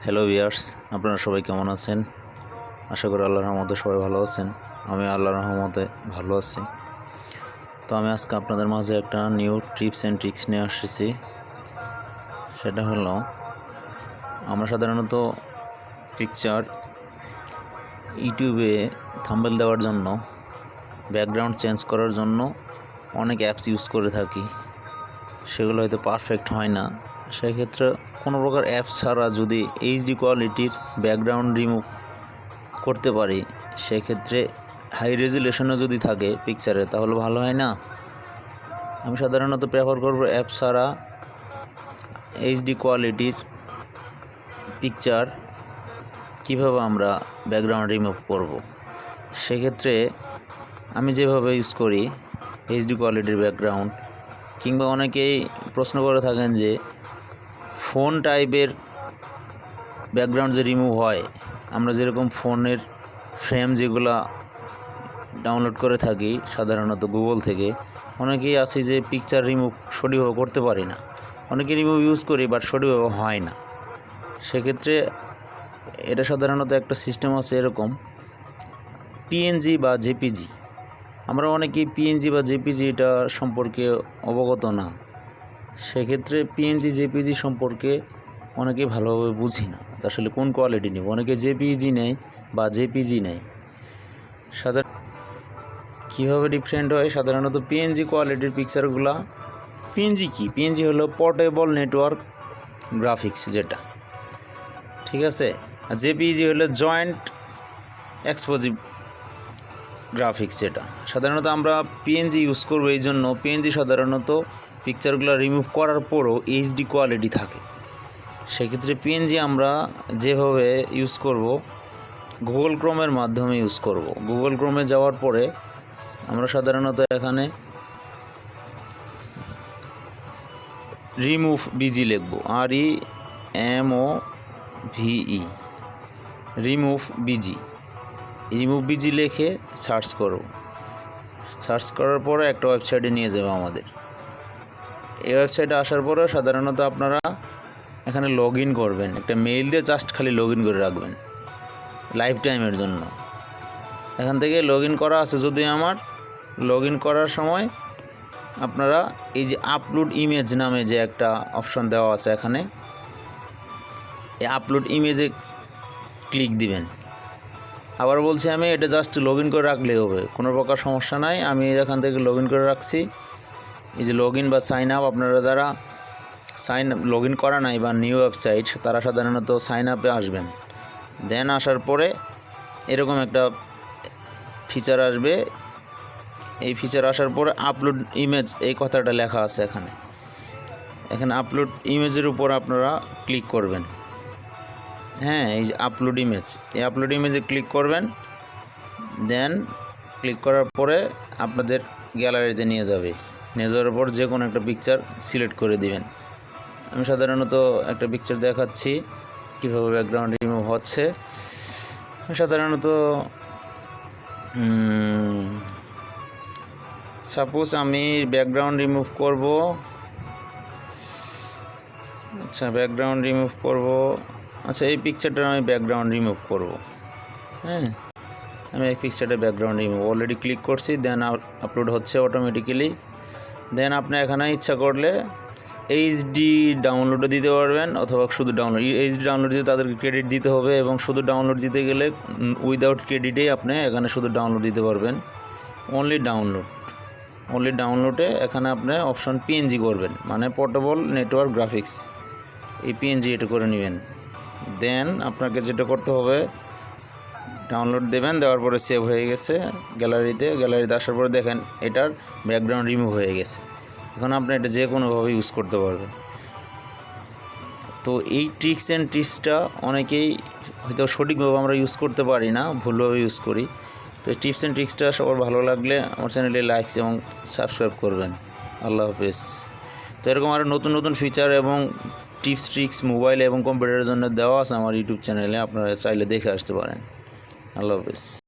Hello viewers, আপনারা সবাই কেমন আছেন? আশা করি আল্লাহর রহমতে সবাই ভালো আছেন। আমি আল্লাহর রহমতে ভালো আছি। তো আমি আজকে আপনাদের মাঝে একটা নিউ টিপস অ্যান্ড ট্রিক্স নিয়ে আসছি। সেটা হলো, আমরা সাধারণত পিকচার ইউটিউবে থাম্বনেল দেওয়ার জন্য, ব্যাকগ্রাউন্ড চেঞ্জ করার জন্য অনেক অ্যাপস ইউজ করে থাকি। সেগুলো হয়তো পারফেক্ট হয় না। সেক্ষেত্রে কোনো প্রকার অ্যাপস ছাড়া যদি এইচডি কোয়ালিটির ব্যাকগ্রাউন্ড রিমুভ করতে পারি, সেক্ষেত্রে হাই রেজুলেশনে যদি থাকে পিকচারে, তাহলে ভালো হয় না? আমি সাধারণত প্রেফার করব অ্যাপ ছাড়া এইচডি কোয়ালিটির পিকচার কীভাবে আমরা ব্যাকগ্রাউন্ড রিমুভ করব। সেক্ষেত্রে আমি যেভাবে ইউজ করি এইচডি কোয়ালিটির ব্যাকগ্রাউন্ড, কিংবা অনেকেই প্রশ্ন করে থাকেন যে ফোন টাইপের ব্যাকগ্রাউন্ড যে রিমুভ হয়, আমরা যেরকম ফোনের ফ্রেম যেগুলো ডাউনলোড করে থাকি সাধারণত গুগল থেকে, অনেকেই আছে যে পিকচার রিমুভ সঠিকভাবে করতে পারি না। অনেকে রিমুভ ইউজ করি বাট সঠিকভাবে হয় না। সেক্ষেত্রে এটা সাধারণত একটা সিস্টেম আছে এরকম, পিএনজি বা জেপিজি। আমরা অনেকেই পিএনজি বা জেপিজি এটা সম্পর্কে অবগত না। সেক্ষেত্রে পিএনজি জেপিজি সম্পর্কে অনেকেই ভালোভাবে বুঝি না আসলে কোন কোয়ালিটি নেব। অনেকে জেপিজি নেয় বা জেপিজি নেয়। কীভাবে ডিফারেন্ট হয়? সাধারণত পিএনজি কোয়ালিটির পিকচারগুলো, পিএনজি কি? পিএনজি হলো পোর্টেবল নেটওয়ার্ক গ্রাফিক্স, যেটা ঠিক আছে। আর জেপিজি হলো জয়েন্ট এক্সপোজিভ গ্রাফিক্স, যেটা সাধারণত আমরা পিএনজি ইউজ করবো। এই জন্য পিএনজি সাধারণত পিকচারগুলো রিমুভ করার পরও এইচডি কোয়ালিটি থাকে। সেক্ষেত্রে পিএনজি আমরা যেভাবে ইউজ করব, গুগল ক্রোমের মাধ্যমে ইউজ করব। গুগল ক্রোমে যাওয়ার পরে আমরা সাধারণত এখানে রিমুভ বিজি লিখব, REMOVE, রিমুভ বিজি লিখে সার্চ করব। সার্চ করার পরে একটা ওয়েবসাইটে নিয়ে যাবে আমাদের। এই ওয়েবসাইটে আসার পরে সাধারণত আপনারা এখানে লগ ইন করবেন। একটা মেইল দিয়ে জাস্ট খালি লগ ইন করে রাখবেন লাইফ টাইমের জন্য। এখান থেকে লগ ইন করা আছে যদি আমার, লগ ইন করার সময় আপনারা এই যে আপলোড ইমেজ নামে যে একটা অপশন দেওয়া আছে, এখানে এই আপলোড ইমেজে ক্লিক দিবেন। আবার বলছি আমি, এটা জাস্ট লগ ইন করে রাখলেই হবে, কোনো প্রকার সমস্যা নাই। আমি এখান থেকে লগ ইন করে রাখছি। এই যে লগ ইন বা সাইন আপ, আপনারা যারা লগ ইন করা নাই বা নিউ ওয়েবসাইট, তারা সাধারণত সাইন আপে আসবেন। দেন আসার পরে এরকম একটা ফিচার আসবে। এই ফিচার আসার পরে আপলোড ইমেজ এই কথাটা লেখা আছে এখানে আপলোড ইমেজের উপর আপনারা ক্লিক করবেন। হ্যাঁ, এই যে আপলোড ইমেজ, এই আপলোড ইমেজে ক্লিক করবেন। দেন ক্লিক করার পরে আপনাদের গ্যালারিতে নিয়ে যাবে। নিয়ে যাওয়ার পর যে কোনো একটা পিকচার সিলেক্ট করে দিবেন। আমি সাধারণত একটা পিকচার দেখাচ্ছি কীভাবে ব্যাকগ্রাউন্ড রিমুভ হচ্ছে। সাধারণত সাপোজ আমি ব্যাকগ্রাউন্ড রিমুভ করব। আচ্ছা, এই পিকচারটা আমি ব্যাকগ্রাউন্ড রিমুভ করব। হ্যাঁ, আমি এই পিকচারটা ব্যাকগ্রাউন্ড রিমুভ অলরেডি ক্লিক করছি। দেন আপলোড হচ্ছে অটোমেটিক্যালি। দেন আপনি এখানে ইচ্ছা করলে এইচডি ডাউনলোডও দিতে পারবেন, অথবা শুধু ডাউনলোড। এইচডি ডাউনলোড দিতে তাদেরকে ক্রেডিট দিতে হবে, এবং শুধু ডাউনলোড দিতে গেলে উইদাউট ক্রেডিটেই আপনি এখানে শুধু ডাউনলোড দিতে পারবেন। অনলি ডাউনলোডে এখানে আপনি অপশন পিএনজি করবেন, মানে পোর্টেবল নেটওয়ার্ক গ্রাফিক্স। এই পিএনজি এটা করে নেবেন। দেন আপনাকে যেটা করতে হবে, ডাউনলোড দেবেন। দেওয়ার পরে সেভ হয়ে গেছে গ্যালারিতে আসার পরে দেখেন এটার ব্যাকগ্রাউন্ড রিমুভ হয়ে গেছে। এখন আপনি এটা যে কোনোভাবে ইউজ করতে পারবেন। তো এই ট্রিক্স অ্যান্ড টিপসটা অনেকেই হয়তো সঠিকভাবে আমরা ইউজ করতে পারি না, ভুলভাবে ইউজ করি। তো এই টিপস অ্যান্ড ট্রিক্সটা সবার ভালো লাগলে আমার চ্যানেলে লাইক এবং সাবস্ক্রাইব করবেন। আল্লাহ হাফেজ। তো এরকম আরও নতুন নতুন ফিচার এবং টিপস ট্রিক্স মোবাইল এবং কম্পিউটারের জন্য দেওয়া আছে আমার ইউটিউব চ্যানেলে, আপনারা চাইলে দেখে আসতে পারেন। আল্লাহ হাফেজ।